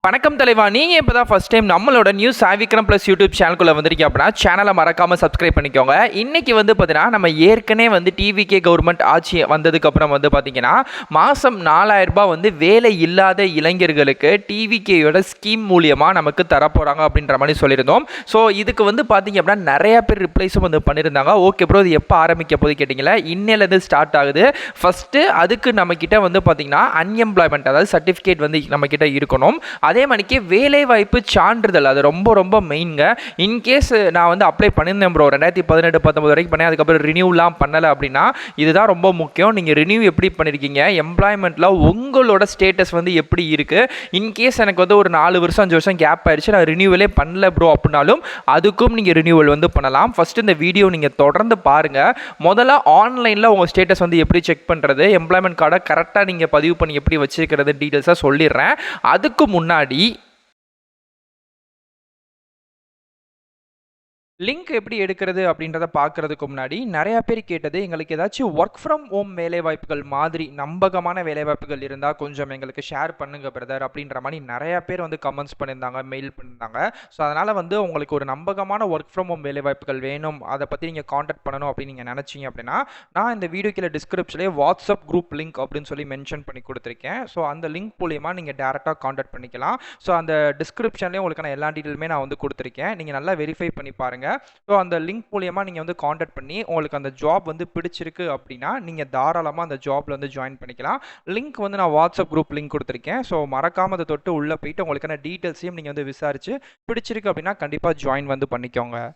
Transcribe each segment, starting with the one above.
வணக்கம் தலைவா, நீங்கள் இப்போ தான் ஃபஸ்ட் டைம் நம்மளோட நியூஸ் சாவிக்ரம் ப்ளஸ் யூடியூப் சேனலுக்குள்ளே வந்திருக்கீங்க அப்படின்னா சேனலை மறக்காமல் சப்ஸ்கிரைப் பண்ணிக்கோங்க. இன்றைக்கி பார்த்தீங்கன்னா நம்ம ஏற்கனவே டிவிகே கவர்மெண்ட் ஆட்சி வந்ததுக்கப்புறம் பார்த்தீங்கன்னா மாதம் 4000 ரூபாய் வேலை இல்லாத இளைஞர்களுக்கு டிவிகேயோட ஸ்கீம் மூலியமாக நமக்கு தரப்போகிறாங்க அப்படின்ற மாதிரி சொல்லியிருந்தோம். ஸோ இதுக்கு பார்த்தீங்க அப்படின்னா நிறையா பேர் ரிப்ளைஸும் பண்ணியிருந்தாங்க. ஓகே ப்ரோ, இது எப்போ ஆரம்பிக்க போது கேட்டிங்களா, இன்னிலேருந்து ஸ்டார்ட் ஆகுது. ஃபஸ்ட்டு அதுக்கு நம்மக்கிட்ட பார்த்தீங்கன்னா அன்எம்ப்ளாய்மெண்ட் அதாவது சர்டிஃபிகேட் நம்மக்கிட்ட இருக்கணும். அதே மாதிரிக்கு வேலைவாய்ப்பு சான்றிதழ் அது ரொம்ப ரொம்ப மெயின்ங்க. இன்கேஸ் நான் அப்ளை பண்ணியிருந்தேன் ப்ரோ 2018-19 வரைக்கும் பண்ணேன், அதுக்கப்புறம் ரினியூலாம் பண்ணலை அப்படின்னா இதுதான் ரொம்ப முக்கியம். நீங்கள் ரினியூ எப்படி பண்ணியிருக்கீங்க, எம்ப்ளாய்மெண்ட்டில் உங்களோட ஸ்டேட்டஸ் எப்படி இருக்குது. இன்கேஸ் எனக்கு ஒரு 4 வருஷம் 5 வருஷம் கேப் ஆயிடுச்சு, நான் ரினியூவலே பண்ணல ப்ரோ அப்படின்னாலும் அதுக்கும் நீங்கள் ரினியூவல் பண்ணலாம். ஃபஸ்ட்டு இந்த வீடியோ நீங்கள் தொடர்ந்து பாருங்கள். முதல்ல ஆன்லைனில் உங்கள் ஸ்டேட்டஸ் எப்படி செக் பண்ணுறது, எம்ப்ளாய்மெண்ட் கார்டை கரெக்டாக நீங்கள் பதிவு பண்ணி எப்படி வச்சுக்கிறது டீட்டெயில்ஸாக சொல்லிடுறேன். அதுக்கு முன்னாடி லிங்க் எப்படி எடுக்கிறது அப்படின்றத பார்க்கறதுக்கு முன்னாடி நிறையா பேர் கேட்டது, எங்களுக்கு ஏதாச்சும் ஒர்க் ஃப்ரம் ஹோம் வேலைவாய்ப்புகள் மாதிரி நம்பகமான வேலைவாய்ப்புகள் இருந்தால் கொஞ்சம் எங்களுக்கு ஷேர் பண்ணுங்க பிரதர் அப்படின்ற மாதிரி நிறையா பேர் கமெண்ட்ஸ் பண்ணியிருந்தாங்க, மெயில் பண்ணியிருந்தாங்க. ஸோ அதனால் உங்களுக்கு ஒரு நம்பகமான ஒர்க் ஃப்ரம் ஹோம் வேலைவாய்ப்புகள் வேணும், அதை பற்றி நீங்கள் காண்டாக்ட் பண்ணணும் அப்படின்னு நீங்கள் நினச்சிங்க அப்படின்னா நான் இந்த வீடியோ கீழே டிஸ்கிரிப்ஷன்லேயே வாட்ஸ்அப் குரூப் லிங்க் அப்படின்னு சொல்லி மென்ஷன் பண்ணி கொடுத்துருக்கேன். ஸோ அந்த லிங்க் மூலியமாக நீங்கள் டேரெக்டாக காண்டாக்ட் பண்ணிக்கலாம். ஸோ அந்த டிஸ்கிரிப்ஷன்லேயே உங்களுக்கான எல்லா டீட்டெயிலுமே நான் கொடுத்துருக்கேன். நீங்கள் நல்லா வெரிஃபை பண்ணி பாருங்கள். ஸோ அந்த லிங்க் மூலியமாக நீங்கள் காண்டாக்ட் பண்ணி உங்களுக்கு அந்த ஜாப் பிடிச்சிருக்கு அப்படின்னா நீங்கள் தாராளமாக அந்த ஜாப்ல ஜாயின் பண்ணிக்கலாம். லிங்க் நான் வாட்ஸ்அப் குரூப் லிங்க் கொடுத்துருக்கேன். ஸோ மறக்காம அதை தொட்டு உள்ளே போயிட்டு உங்களுக்கான டீட்டெயில்ஸையும் நீங்கள் விசாரிச்சு பிடிச்சிருக்கு அப்படின்னா கண்டிப்பாக ஜாயின் பண்ணிக்கோங்க.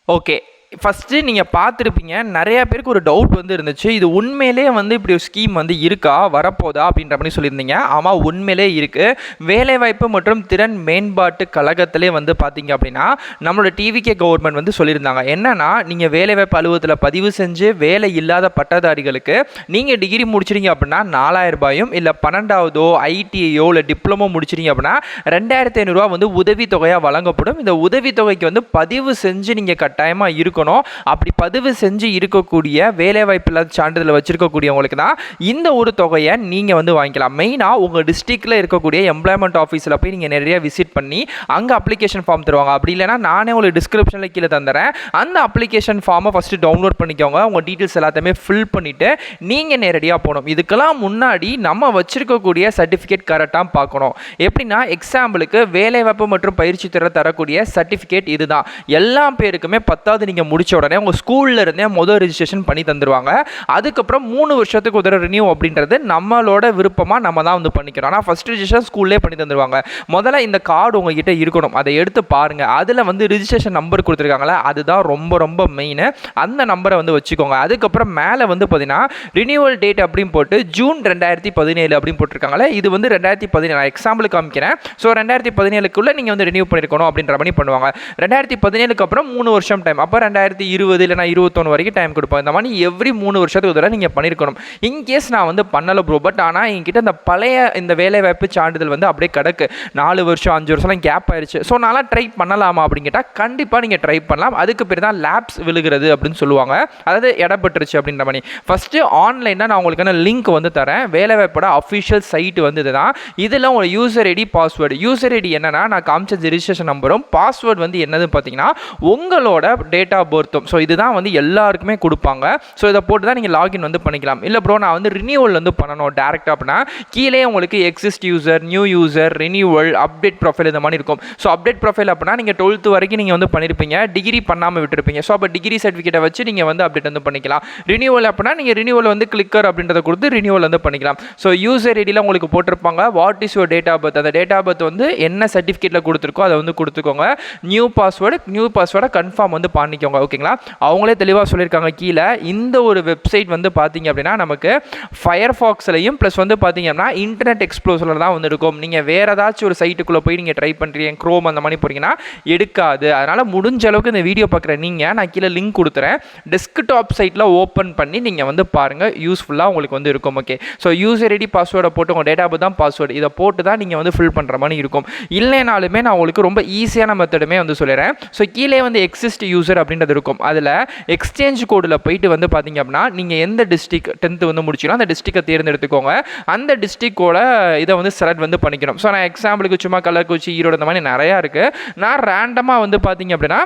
ஓகே, ஃபஸ்ட்டு நீங்கள் பார்த்துருப்பீங்க, நிறையா பேருக்கு ஒரு டவுட் இருந்துச்சு, இது உண்மையிலே இப்படி ஒரு ஸ்கீம் இருக்கா, வரப்போதா அப்படின்ற மாதிரி சொல்லியிருந்தீங்க. ஆமாம், உண்மையிலே இருக்குது. வேலைவாய்ப்பு மற்றும் திறன் மேம்பாட்டு கழகத்திலே பார்த்தீங்க அப்படின்னா நம்மளோட டிவிகே கவர்மெண்ட் சொல்லியிருந்தாங்க. என்னன்னா, நீங்கள் வேலைவாய்ப்பு அலுவலகத்தில் பதிவு செஞ்சு வேலை இல்லாத பட்டதாரிகளுக்கு நீங்கள் டிகிரி முடிச்சிருங்க அப்படின்னா 4000 ரூபாயும், இல்லை 12வதோ ஐடிஐயோ இல்லை டிப்ளமோ முடிச்சிருங்க அப்படின்னா 2500 ரூபா உதவித்தொகையாக வழங்கப்படும். இந்த உதவித்தொகைக்கு பதிவு செஞ்சு நீங்கள் கட்டாயமாக இருக்கும். அப்படி பதிவு செஞ்சு இருக்கக்கூடிய வேலைவாய்ப்பு இல்லாத சான்றிதழ் வச்சிருக்கக்கூடியவங்களுக்கு தான் இந்த ஒரு தொகையை நீங்க வாங்கிக்கலாம். மெயினா உங்க டிஸ்ட்ரிக்ட்ல இருக்கக்கூடிய எம்ப்ளாய்மெண்ட் ஆஃபீஸில் போய் நீங்க நிறைய விசிட் பண்ணி அங்க அப்ளிகேஷன் ஃபார்ம் தருவாங்க. அப்படி இல்லைன்னா நானே உங்களுக்கு டிஸ்கிரிப்ஷன்ல கீழே தந்துறேன். அந்த அப்ளிகேஷன் ஃபார்மை ஃபர்ஸ்ட் டவுன்லோட் பண்ணிக்கோங்க. உங்க டீட்டெயில்ஸ் எல்லாத்தையுமே ஃபில் பண்ணிட்டு நீங்க நேரடியாக போகணும். இதுக்கெல்லாம் முன்னாடி நம்ம வச்சிருக்கக்கூடிய சர்டிஃபிகேட் கரெக்டாக பார்க்கணும். எப்படின்னா, எக்ஸாம்பிளுக்கு வேலைவாய்ப்பு மற்றும் பயிற்சி துறை தரக்கூடிய சர்டிஃபிகேட் இதுதான். எல்லா பேருக்குமே 10வது நீங்க முடிச்ச உடனே உங்க ஸ்கூல்ல இருந்தே முதல் ரெஜிஸ்ட்ரேஷன் பண்ணி தந்துருவாங்க. அதுக்கப்புறம் 3 வருஷத்துக்கு ஒரு ரினியூ அப்படின்றது நம்மளோட விருப்பமா நம்ம தான் பண்ணிக்கிறோம். ஆனால் ஃபர்ஸ்ட் ரெஜிஸ்ட்ரேஷன் ஸ்கூல்லே பண்ணி தந்துருவாங்க. முதல்ல இந்த கார்டு உங்ககிட்ட இருக்கணும், அதை எடுத்து பாருங்க. அதில் ரெஜிஸ்ட்ரேஷன் நம்பர் கொடுத்துருக்காங்களா, அதுதான் ரொம்ப ரொம்ப மெயின். அந்த நம்பரை வச்சுக்கோங்க. அதுக்கப்புறம் மேலே பார்த்தீங்கன்னா ரினியூவல் டேட் அப்படின்னு போட்டு ஜூன் 2017 அப்படின்னு போட்டிருக்காங்களே, இது 2017 எக்ஸாம்பிள் காமிக்கிறேன். ஸோ 2017க்குள்ள நீங்கள் ரினியூ பண்ணிருக்கணும் அப்படின்ற மாதிரி பண்ணுவாங்க. 2017க்கு அப்புறம் 3 வருஷம் டைம், அப்போ 2020 இல்லைனா 21 வரைக்கும் டைம் கொடுப்போம். இந்த மாதிரி எவ்ரி 3 வருஷத்துக்கு தடவை நீங்கள் பண்ணியிருக்கணும். இன்கேஸ் நான் பண்ணலை ப்ரோ, பட் ஆனால் என்கிட்ட இந்த பழைய இந்த வேலைவாய்ப்பு சான்றிதழ் அப்படியே கிடக்கு, 4 வருஷம் 5 வருஷம்லாம் கேப் ஆயிடுச்சு. ஸோ நான் ட்ரை பண்ணலாமா அப்படின்னு கேட்டால் கண்டிப்பாக நீங்கள் ட்ரை பண்ணலாம். அதுக்கு பேர் தான் லேப்ஸ் விழுகிறது அப்படின்னு சொல்லுவாங்க, அதாவது இடப்பட்டுருச்சு அப்படின்ற மாதிரி. ஃபஸ்ட்டு ஆன்லைனில் நான் உங்களுக்கான லிங்க் தரேன். வேலைவாய்ப்போட அஃபிஷியல் சைட் இதுதான். இதில் உங்களோட user ID password, user ID என்னன்னா நான் காமிச்ச ரிஜிஸ்ட்ரேஷன் நம்பரும், பாஸ்வேர்டு என்னதுன்னு பார்த்தீங்கன்னா உங்களோட டேட் ஆஃப் பர்த்தும். ஸோ இதுதான் எல்லாருக்குமே கொடுப்பாங்க. ஸோ இதை போட்டு தான் நீங்கள் லாகின் பண்ணிக்கலாம். இல்லை ப்ரோ, நான் ரினியூவல் பண்ணணும் டேரெக்டாக அப்படின்னா கீழே உங்களுக்கு exist user, new user, renewal, update profile இந்த மாதிரி இருக்கும். ஸோ அப்டேட் ப்ரொஃபைல் அப்படின்னா நீங்கள் 12th வரைக்கும் நீங்கள் பண்ணியிருப்பீங்க, டிகிரி பண்ணாமல் விட்டுருப்பீங்க. ஸோ அப்போ டிகிரி சர்டிஃபிகேட்டை வச்சு நீங்கள் அப்டேட் பண்ணிக்கலாம். ரினியூவல் அப்படின்னா நீங்கள் ரினியூவல் கிளிக்கர் அப்படின்றத கொடுத்து ரினியூவல் பண்ணிக்கலாம். ஸோ யூசர் ஐடியில் உங்களுக்கு போட்டிருப்பாங்க what is your date of birth. அந்த டேட் ஆஃப் பர்த் என்ன சர்டிஃபிகேட்டில் கொடுத்துருக்கோ அதை கொடுத்துக்கோங்க. நியூ பாஸ்வேர்டை கன்ஃபார்ம் பண்ணிக்கோங்க. ஓகேங்களா, அவங்களே தெளிவாக சொல்லியிருக்காங்க கீழே. இந்த ஒரு வெப்சைட் பார்த்தீங்க அப்படின்னா நமக்கு ஃபயர்ஃபாக்ஸ்லையும் ப்ளஸ் பார்த்தீங்க அப்படின்னா இன்டர்நெட் எக்ஸ்ப்ளோரரில் தான் இருக்கும். நீங்கள் வேறு ஏதாச்சும் ஒரு சைட்டுக்குள்ளே போய் நீங்கள் ட்ரை பண்ணுறீங்க, க்ரோம் அந்த மாதிரி போகிறீங்கன்னா எடுக்காது. அதனால் முடிஞ்ச அளவுக்கு இந்த வீடியோ பார்க்குற நீங்கள், நான் கீழே லிங்க் கொடுத்துறேன், டெஸ்க்டாப் சைட்டில் ஓப்பன் பண்ணி நீங்கள் பாருங்கள், யூஸ்ஃபுல்லாக உங்களுக்கு இருக்கும். ஓகே, ஸோ யூசர் ஐடி பாஸ்வேர்டை போட்டு உங்கள் டேட்டா பர்த் தான் பாஸ்வேர்டு, இதை போட்டு தான் நீங்கள் ஃபில் பண்ணுற மாதிரி இருக்கும். இல்லைனாலுமே நான் உங்களுக்கு ரொம்ப ஈஸியான மெத்தடுமே சொல்லிடுறேன். ஸோ கீழே எக்ஸிஸ்ட் யூசர் அப்படின்னு அப்படின்றது இருக்கும். அதில் எக்ஸ்சேஞ்ச் கோடில் போயிட்டு வந்து பார்த்தீங்க அப்படின்னா நீங்கள் எந்த டிஸ்ட்ரிக்ட் 10th வந்து முடிச்சிங்களோ அந்த டிஸ்ட்ரிக்டை தேர்ந்தெடுத்துக்கோங்க. அந்த டிஸ்ட்ரிக்டோட இதை வந்து செலக்ட் வந்து பண்ணிக்கணும். ஸோ நான் எக்ஸாம்பிளுக்கு சும்மா கள்ளக்குறிச்சி, ஈரோடு இந்த மாதிரி நிறையா இருக்குது. நான் ரேண்டமாக வந்து பார்த்தீங்க அப்படின்னா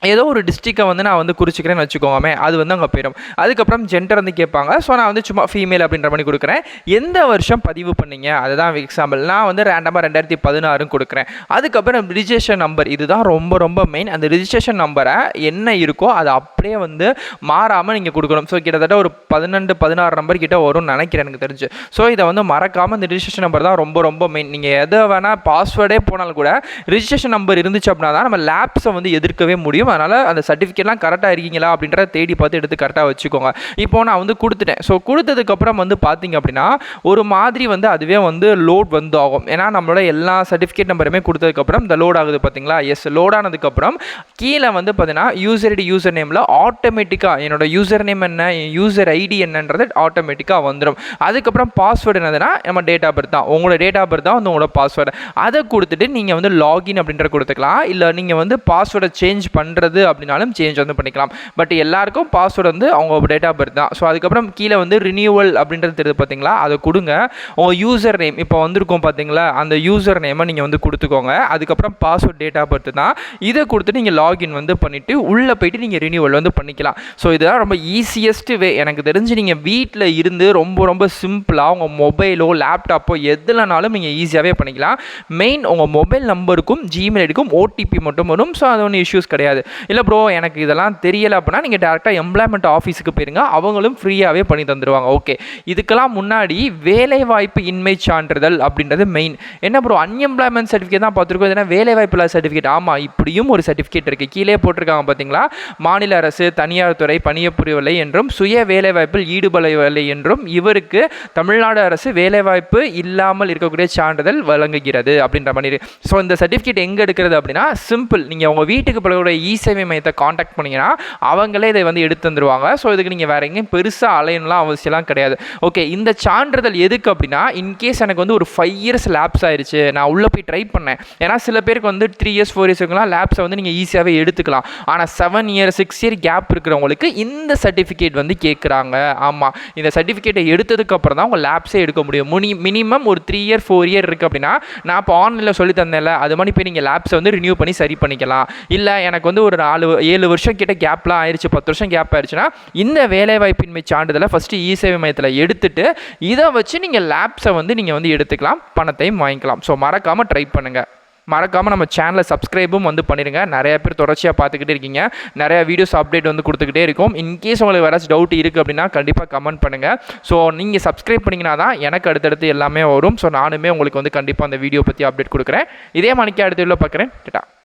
ஏதோ ஒரு டிஸ்ட்ரிக்டை வந்து நான் வந்து குறிச்சிக்கிறேன்னு வச்சுக்கோங்க, அது வந்து அங்கே போயிடும். அதுக்கப்புறம் ஜெண்டர் வந்து கேட்பாங்க. ஸோ நான் வந்து சும்மா ஃபீமேல் அப்படின்ற மாதிரி கொடுக்குறேன். எந்த வருஷம் பதிவு பண்ணீங்க அதுதான் எக்ஸாம்பிள். நான் வந்து ரேண்டமாக 2016 கொடுக்குறேன். அதுக்கப்புறம் ரிஜிஸ்ட்ரேஷன் நம்பர், இதுதான் ரொம்ப ரொம்ப மெயின். அந்த ரிஜிஸ்ட்ரேஷன் நம்பரை என்ன இருக்கோ அதை அப்படியே வந்து மாறாமல் நீங்கள் கொடுக்கணும். ஸோ கிட்டத்தட்ட ஒரு 16 நம்பர் கிட்ட வரும்னு நினைக்கிறேன் எனக்கு தெரிஞ்சு. ஸோ இதை வந்து மறக்காமல் இந்த ரிஜிஸ்ட்ரேஷன் நம்பர் தான் ரொம்ப ரொம்ப மெயின். நீங்கள் எதை வேணால் பாஸ்வேர்டே போனாலும் கூட ரிஜிஸ்ட்ரேஷன் நம்பர் இருந்துச்சு அப்படின்னா தான் நம்ம லேப்ஸை வந்து எதிர்க்கவே முடியும். அதனால் அந்த சர்டிஃபிகேட்லாம் கரெக்டாக இருக்கீங்களா அப்படின்றத தேடி பார்த்து எடுத்து கரெக்டாக வச்சுக்கோங்க. இப்போ நான் வந்து கொடுத்துட்டேன். ஸோ கொடுத்ததுக்கப்புறம் வந்து பார்த்தீங்க அப்படின்னா ஒரு மாதிரி வந்து அதுவே வந்து லோட் வந்து ஆகும். ஏன்னா நம்மளோட எல்லா சர்டிஃபிகேட் நம்பருமே கொடுத்ததுக்கப்புறம் இந்த லோட் ஆகுது பார்த்தீங்களா. எஸ், லோட் ஆனதுக்கப்புறம் கீழே வந்து பார்த்தீங்கன்னா யூசர் ஐடி யூசர் நேமில் ஆட்டோமேட்டிக்காக என்னோட யூசர் நேம் என்ன, யூசர் ஐடி என்னன்றது ஆட்டோமேட்டிக்காக வந்துடும். அதுக்கப்புறம் பாஸ்வேர்டு என்னதுன்னா நம்ம டேட் ஆஃப் பர்த் தான், உங்களோட டேட் ஆஃப் பர்த் தான் வந்து உங்களோட பாஸ்வேர்டு. அதை கொடுத்துட்டு நீங்கள் வந்து லாகின் அப்படின்ற கொடுத்துக்கலாம். இல்லை நீங்கள் வந்து பாஸ்வேர்டை சேஞ்ச் பண்ணுறது அப்படின்னாலும் சேஞ்ச் வந்து பண்ணிக்கலாம். பட் எல்லாருக்கும் பாஸ்வேர்டு வந்து அவங்க டேட் ஆஃப் பர்த் தான். ஸோ அதுக்கப்புறம் கீழே வந்து ரினியூவல் அப்படின்றது தெரியுது பார்த்தீங்களா, அதை கொடுங்க. உங்கள் யூசர் நேம் இப்போ வந்திருக்கும் பார்த்தீங்களா, அந்த யூசர் நேமை நீங்கள் வந்து கொடுத்துக்கோங்க. அதுக்கப்புறம் பாஸ்வேர்ட் டேட் ஆஃப் பர்த் தான். இதை கொடுத்துட்டு நீங்கள் லாகின் வந்து பண்ணிவிட்டு உள்ளே போயிட்டு நீங்கள் ரினியூவல் வந்து பண்ணிக்கலாம். ஸோ இதுதான் ரொம்ப ஈஸியஸ்ட் வே எனக்கு தெரிஞ்சு. நீங்கள் வீட்டில் இருந்து ரொம்ப ரொம்ப சிம்பிளாக உங்கள் மொபைலோ லேப்டாப்போ எதுலனாலும் நீங்கள் ஈஸியாகவே பண்ணிக்கலாம். மெயின் உங்கள் மொபைல் நம்பருக்கும் ஜிமெயில் ஐடிக்கும் ஓடிபி மட்டும் வரும். ஸோ அது ஒன்றும் இஷ்யூஸ் கிடையாது. இல்லை ப்ரோ எனக்கு இதெல்லாம் தெரியலை அப்படின்னா நீங்கள் டேரெக்டாக எம்ப்ளாய்மெண்ட் ஆஃபீஸுக்கு போயிருங்க, அவங்களும் ஃப்ரீயாகவே பண்ணி தந்துடுவாங்க. ஓகே, இதுக்கெல்லாம் முன்னாடி வேலைவாய்ப்பு இன்மை சான்றிதழ் அப்படின்றது மெயின். என்ன ப்ரோ அன்எம்ப்ளாய்மெண்ட் சர்டிஃபிகேட் தான் பார்த்துருக்கோம், இதனால் வேலைவாய்ப்பு இல்லாத சர்டிஃபிகேட்? ஆமாம், இப்படியும் ஒரு சர்டிஃபிகேட் இருக்குது. கீழே போட்டிருக்காங்க பார்த்தீங்களா, மாநில அரசு தனியார் துறை பணியப்புரியவில்லை என்றும் சுய வேலைவாய்ப்பில் ஈடுபடவில்லை என்றும் இவருக்கு தமிழ்நாடு அரசு வேலைவாய்ப்பு இல்லாமல் இருக்கக்கூடிய சான்றிதழ் வழங்குகிறது அப்படின்ற மாதிரி. ஸோ இந்த சர்டிஃபிகேட் எங்கே எடுக்கிறது அப்படின்னா சிம்பிள், நீங்கள் உங்கள் வீட்டுக்கு பழகுடைய இ-சேவை மையத்தை காண்டாக்ட் பண்ணிங்கன்னா அவங்களே இதை வந்து எடுத்து தந்துடுவாங்க. ஸோ இதுக்கு நீங்கள் வேறு எங்கேயும் பெருசாக அலையணும்லாம் அவசியம்லாம் கிடையாது. ஓகே, இந்த சான்றிதழ் எதுக்கு அப்படின்னா இன்கேஸ் எனக்கு வந்து ஒரு 5 இயர்ஸ் லேப்ஸ் ஆயிடுச்சு, நான் உள்ளே போய் ட்ரை பண்ணேன். ஏன்னா சில பேருக்கு வந்து 3 இயர்ஸ் 4 இயர்ஸ்க்குலாம் லேப்ஸை வந்து நீங்கள் ஈஸியாகவே எடுத்துக்கலாம். ஆனால் 7 இயர் 6 இயர் கேப் இருக்கிறவங்களுக்கு இந்த சர்டிஃபிகேட் வந்து கேட்குறாங்க. ஆமாம், இந்த சர்டிஃபிகேட்டை எடுத்ததுக்கப்புறம் தான் உங்கள் லேப்ஸே எடுக்க முடியும். மினிமம் ஒரு 3 இயர் 4 இயர் இருக்குது அப்படின்னா நான் இப்போ ஆன்லைனில் சொல்லி தந்தேன்ல, அது மாதிரி போய் நீங்கள் லேப்ஸை வந்து ரினியூ பண்ணி சரி பண்ணிக்கலாம். இல்லை எனக்கு வந்து ஒரு 7 வருஷம் கிட்ட கேப்லாம் ஆயிடுச்சு, 10 வருஷம் கேப் ஆயிடுச்சுன்னா இந்த வேலைவாய்ப்பின்மை சான்றிதழை ஃபஸ்ட்டு இ-சேவை மையத்தில் எடுத்துட்டு இதை வச்சு நீங்கள் லேப்ஸை வந்து நீங்கள் வந்து எடுத்துக்கலாம், பணத்தையும் வாங்கிக்கலாம். ஸோ மறக்காமல் ட்ரை பண்ணுங்கள். மறக்காமல் நம்ம சேனலை சப்ஸ்கிரைபும் வந்து பண்ணிடுங்க. நிறைய பேர் தொடர்ச்சியாக பார்த்துக்கிட்டே இருக்கீங்க, நிறைய வீடியோஸ் அப்டேட் வந்து கொடுத்துக்கிட்டே இருக்கும். இன்கேஸ் உங்களுக்கு வேறு டவுட் இருக்குது அப்படின்னா கண்டிப்பாக கமெண்ட் பண்ணுங்கள். ஸோ நீங்கள் சப்ஸ்கிரைப் பண்ணிங்கன்னா தான் எனக்கு அடுத்தடுத்து எல்லாமே வரும். ஸோ நானுமே உங்களுக்கு வந்து கண்டிப்பாக அந்த வீடியோ பற்றி அப்டேட் கொடுக்குறேன். இதே மணிக்கு அடுத்த வீடியோவில் பார்க்குறேன். டாடா.